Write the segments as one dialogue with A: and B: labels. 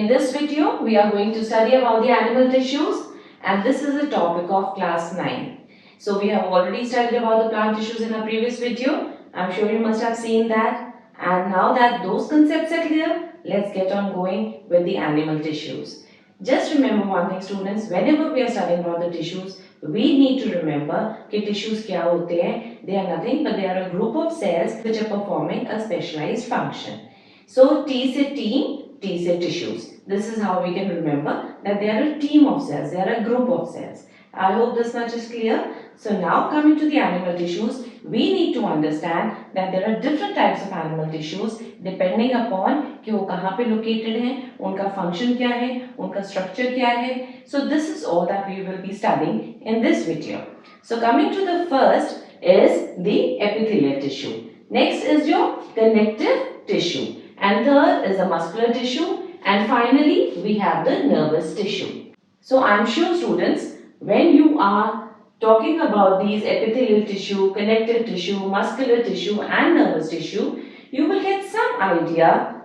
A: this video, we are going to study about the animal tissues, and this is the topic of class 9. So we have already studied about the plant tissues in our previous video. I'm sure you must have seen that. And now that those concepts are clear, let's get on going with the animal tissues. Just remember one thing, students, whenever we are studying about the tissues, we need to remember that tissues क्या होते हैं? They are nothing but they are a group of cells which are performing a specialized function. So T से team, T से tissues. This is how we can remember that they are a team of cells, they are a group of cells. I hope this much is clear. So now coming to the animal tissues, we need to understand that there are different types of animal tissues depending upon कि वो कहाँ पे located हैं, उनका function क्या है, उनका structure क्या है. So this is all that we will be studying in this video. So coming to the first is the epithelial tissue. Next is your connective tissue. And third is the muscular tissue, and finally we have the nervous tissue. So I am sure, students, when you are talking about these epithelial tissue, connective tissue, muscular tissue and nervous tissue, you will get some idea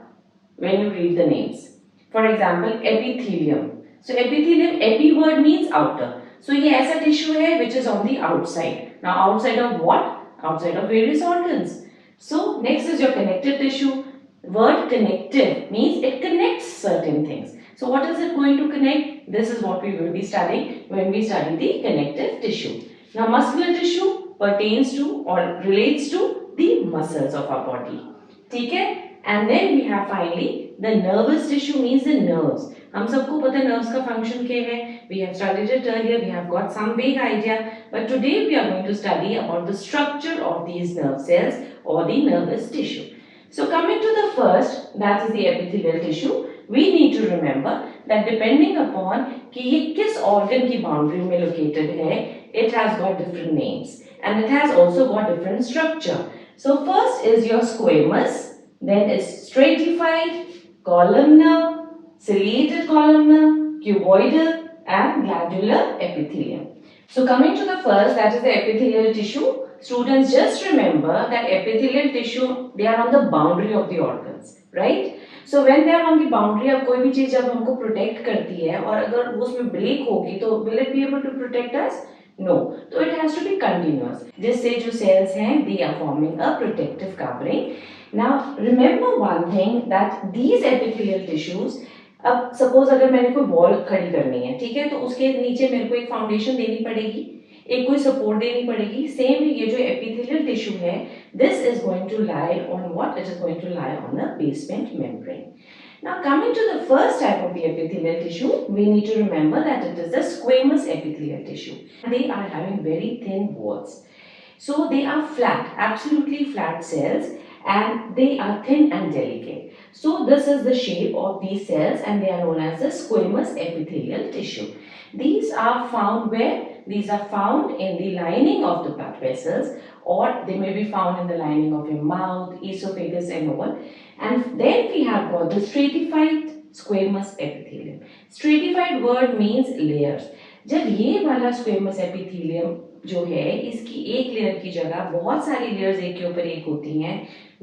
A: when you read the names. For example, epithelium. So epithelium, epi word means outer. So ये ऐसा tissue है which is on the outside. Now outside of what? Outside of various organs. So next is your connective tissue. Word connective means it connects certain things. So what is it going to connect? This is what we will be studying when we study the connective tissue. Now muscular tissue pertains to or relates to the muscles of our body. Okay? And then we have finally the nervous tissue means the nerves. हम सबको पता है nerves का function क्या है? We have studied it earlier. We have got some vague idea. But today we are going to study about the structure of these nerve cells or the nervous tissue. So coming to the first, that is the epithelial tissue, we need to remember that depending upon कि ये किस organ की boundary में located है, it has got different names and it has also got different structure. So first is your squamous, then is stratified, columnar, ciliated columnar, cuboidal and glandular epithelium. So coming to the first, that is the epithelial tissue. Students, just remember that epithelial tissue, they are on the boundary of the organs, right? So when they are on the boundary, अब कोई भी चीज जब हमको protect करती है और अगर वो उसमें break होगी तो will it be able to protect us? No. So it has to be continuous. जिससे जो cells हैं, they are forming a protective covering. Now remember one thing that these epithelial tissues, अब suppose अगर मैंने कोई wall खड़ी करनी है, ठीक है, तो उसके नीचे मेरे को एक foundation देनी पड़ेगी, एक कोई सपोर्ट देनी पड़ेगी. सेम ये जो एपिथेलियल टिश्यू है, this is going to lie on what? It is going to lie on a basement membrane. Now coming to the first type of the epithelial tissue, we need to remember that it is the squamous epithelial tissue. They are having very thin walls. So they are flat, absolutely flat cells, and they are thin and delicate. So this is the shape of these cells and they are known as the squamous epithelial tissue. These are found where? These are found in the lining of the blood vessels, or they may be found in the lining of your mouth, esophagus and all. And then we have got the stratified squamous epithelium. Stratified word means layers. जब ये वाला squamous epithelium जो है, इसकी एक layer की जगह बहुत सारी लेयर्स एक के ऊपर एक होती हैं,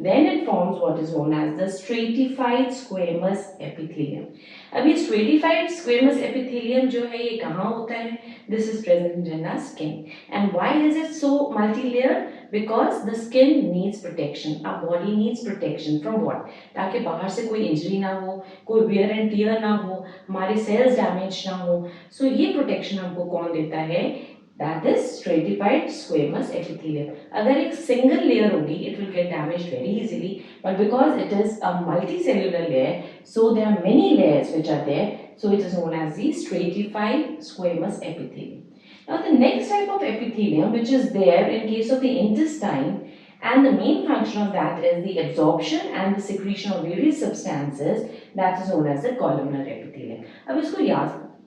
A: then it forms what is known as the stratified squamous epithelium. अब ये stratified squamous epithelium जो है, ये कहाँ होता है? This is present in our skin. And why is it so multi-layered? Because the skin needs protection. Our body needs protection from what? ताकि बाहर से कोई इंजरी ना हो, कोई wear and tear ना हो, हमारे cells damage ना हो. So ये protection हमको कौन देता है? That is stratified squamous epithelium. अगर एक single layer होगी, it will get damaged very easily. But because it is a multicellular layer, so there are many layers which are there. So it is known as the stratified squamous epithelium. Now the next type of epithelium which is there in case of the intestine, and the main function of that is the absorption and the secretion of various substances, that is known as the columnar epithelium. अब इसको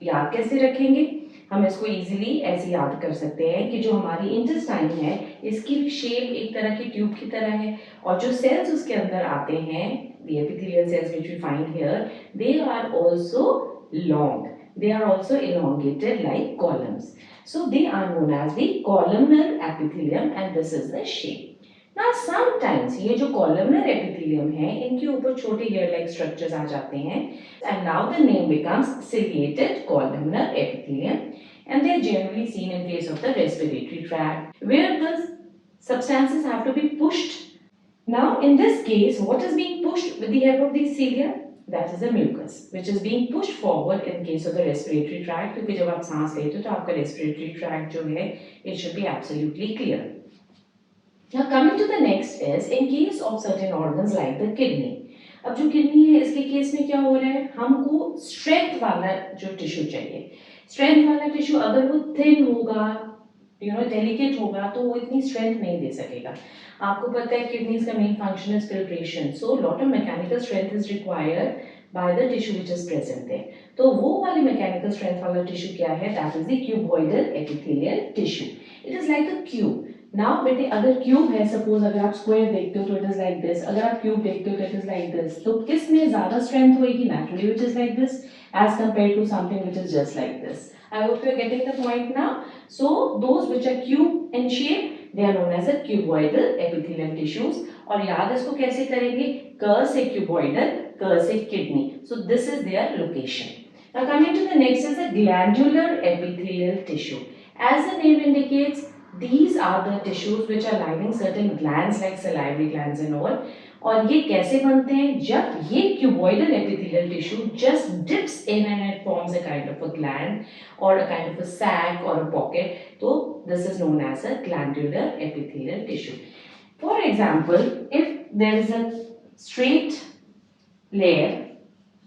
A: याद कैसे रखेंगे? हम इसको easily ऐसे याद कर सकते हैं कि जो हमारी इंटेस्टाइन है, इसकी शेप एक तरह की ट्यूब की तरह है और जो सेल्स उसके अंदर आते हैं, the epithelial cells which we find here, they are also long. They are also elongated like columns. So they are known as the columnar epithelium and this is the shape. ना sometimes ये जो columnar epithelium है इनके ऊपर छोटे hair like structures आ जाते हैं and now the name becomes ciliated columnar epithelium and they are generally seen in case of the respiratory tract where the substances have to be pushed. Now in this case what is being pushed with the help of these cilia? That is the mucus which is being pushed forward in case of the respiratory tract क्योंकि जब आप सांस लेते हो तो आपका respiratory tract जो है it should be absolutely clear. Now coming to the next is in case of certain organs like the kidney. अब जो किडनी है इसके केस में क्या हो रहा है हमको स्ट्रेंथ वाला जो टिश्यू चाहिए. स्ट्रेंथ वाला टिश्यू अगर वो थिन होगा डेलिकेट होगा तो वो इतनी स्ट्रेंथ नहीं दे सकेगा. आपको पता है किडनीज का main function is filtration so lot of mechanical strength is required by the tissue which is present there. तो वो वाली मैकेनिकल स्ट्रेंथ वाला टिश्यू क्या है that is the cuboidal epithelial tissue. It is like a cube. Now बेटे अगर cube है suppose अगर आप स्क्वायर देखते हो तो इट इज लाइक दिस. अगर आप क्यूब देखते हो तो इट इज लाइक दिस. तो किस में ज्यादा स्ट्रेंथ होगी naturally which is like this as compared to something which is just like this. I hope you are getting the point now. So those which are cube in shape they are known as the cuboidal epithelial tissues. और याद इसको कैसे करेंगे क से cuboidal क से kidney. So this is their location. Now coming to the next is the glandular epithelial tissue. As the name indicates these are the tissues which are lining certain glands like salivary glands and all. और ये कैसे बनते हैं जब ये cuboidal epithelial tissue just dips in and it forms a kind of a gland or a kind of a sac or a pocket. So this is known as a glandular epithelial tissue. For example, if there is a straight layer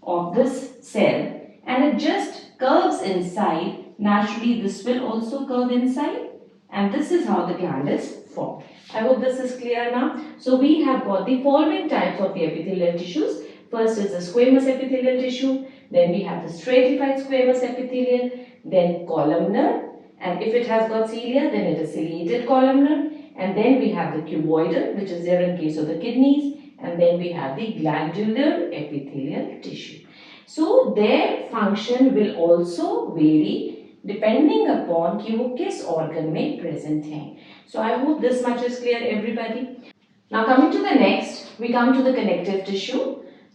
A: of this cell and it just curves inside, naturally this will also curve inside and this is how the gland is formed. I hope this is clear now. So we have got the following types of the epithelial tissues. First is the squamous epithelial tissue, then we have the stratified squamous epithelial, then columnar, and if it has got cilia then it is ciliated columnar, and then we have the cuboidal which is there in case of the kidneys, and then we have the glandular epithelial tissue. So their function will also vary depending upon कि वो किस organ में present हैं. So I hope this much is clear everybody. Now coming to the next, we come to the connective tissue.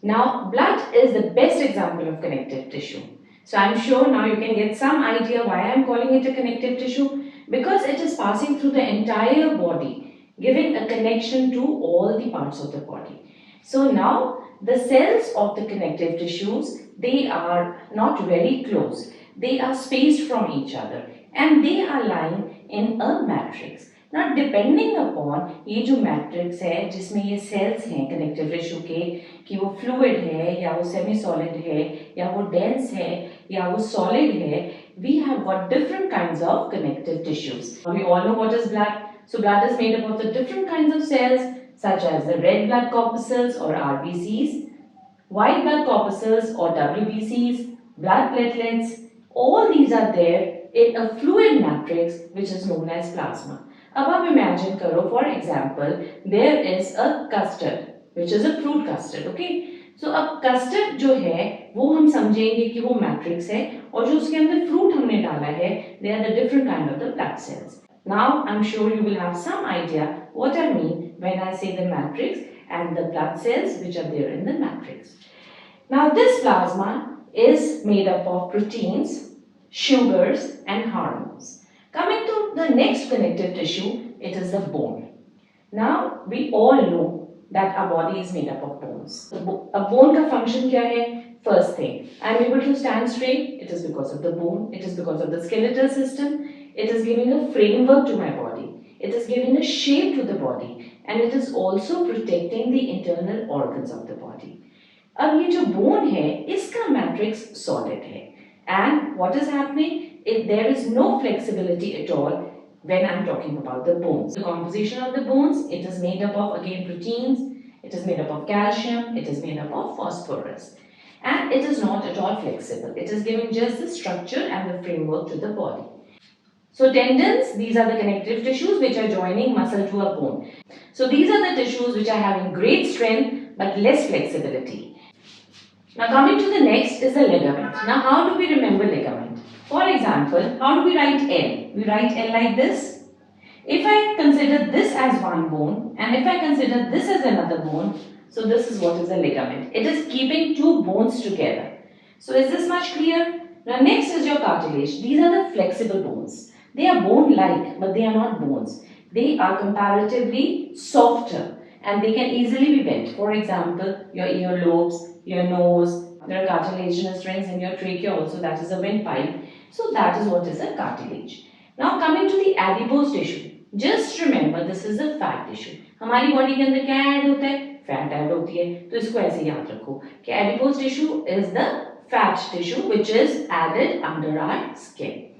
A: Now blood is the best example of connective tissue. So I'm sure now you can get some idea why I'm calling it a connective tissue because it is passing through the entire body, giving a connection to all the parts of the body. So now the cells of the connective tissues they are not very close. They are spaced from each other and they are lying in a matrix. Now depending upon ये जो matrix है जिसमें ये cells हैं connective tissue के कि वो fluid है या वो semi solid है या वो dense है या वो solid है, we have got different kinds of connective tissues. We all know what is blood. So blood is made up of the different kinds of cells such as the red blood corpuscles or RBCs, white blood corpuscles or WBCs, blood platelets. All these are there in a fluid matrix which is known as plasma. अब आप imagine करो for example there is a custard which is a fruit custard, okay? So अब custard जो है वो हम समझेंगे कि वो matrix है और जो उसके अंदर fruit हमने डाला है they are the different kind of the blood cells. Now I'm sure you will have some idea what I mean when I say the matrix and the blood cells which are there in the matrix. Now this plasma is made up of proteins, sugars and hormones. Coming to the next connective tissue, it is the bone. Now we all know that our body is made up of bones. A bone का function क्या है? First thing, I am able to stand straight. It is because of the bone. It is because of the skeletal system. It is giving a framework to my body. It is giving a shape to the body, and it is also protecting the internal organs of the body. अब ये जो bone है इसका matrix solid है and what is happening if there is no flexibility at all when I'm talking about the bones. The composition of the bones, it is made up of again proteins, it is made up of calcium, it is made up of phosphorus and it is not at all flexible. It is giving just the structure and the framework to the body. So tendons, these are the connective tissues which are joining muscle to a bone. So these are the tissues which are having great strength but less flexibility. Now coming to the next is the ligament. Now how do we remember ligament? For example, how do we write L? We write L like this. If I consider this as one bone and if I consider this as another bone, so this is what is a ligament. It is keeping two bones together. So is this much clear? Now next is your cartilage. These are the flexible bones. They are bone-like, but they are not bones. They are comparatively softer and they can easily be bent. For example, your earlobes, your nose, there are cartilaginous rings in your trachea also, that is a windpipe. So that is what is a cartilage. Now coming to the adipose tissue. Just remember this is a fat tissue. हमारी body के अंदर क्या add होता है? Fat add होती है. तो इसको ऐसे याद रखो कि adipose tissue is the fat tissue which is added under our skin.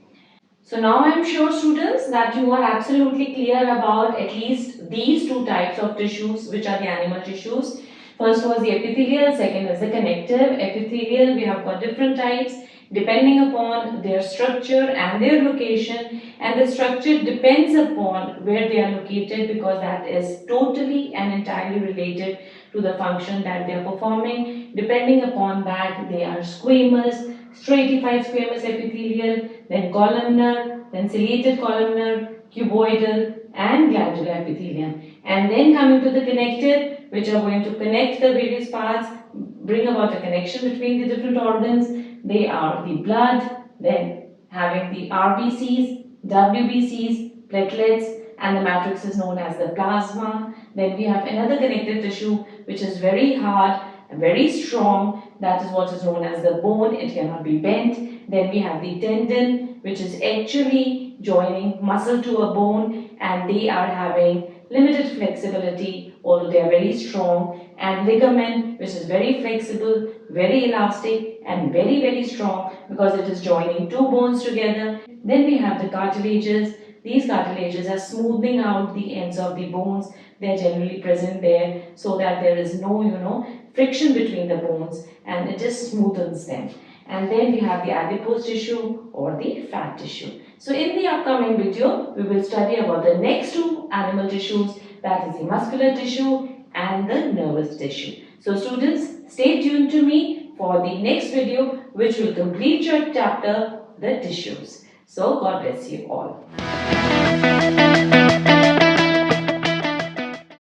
A: So now I am sure students that you are absolutely clear about at least these two types of tissues which are the animal tissues. First was the epithelial, second is the connective. Epithelial, we have got different types depending upon their structure and their location, and the structure depends upon where they are located because that is totally and entirely related to the function that they are performing. Depending upon that, they are squamous, stratified squamous epithelial, then columnar, then ciliated columnar, cuboidal and glandular epithelium. And then coming to the connective, which are going to connect the various parts, bring about a connection between the different organs. They are the blood, then having the RBCs, WBCs, platelets, and the matrix is known as the plasma. Then we have another connective tissue which is very hard and very strong. That is what is known as the bone. It cannot be bent. Then we have the tendon, which is actually joining muscle to a bone, and they are having limited flexibility, although they are very strong, and ligament, which is very flexible, very elastic, and very strong because it is joining two bones together. Then we have the cartilages. These cartilages are smoothing out the ends of the bones. They are generally present there so that there is no friction between the bones, and it just smoothens them. And then we have the adipose tissue or the fat tissue. So in the upcoming video, we will study about the next two animal tissues, that is the muscular tissue and the nervous tissue. So students, stay tuned to me for the next video which will complete your chapter, the tissues. So God bless you all.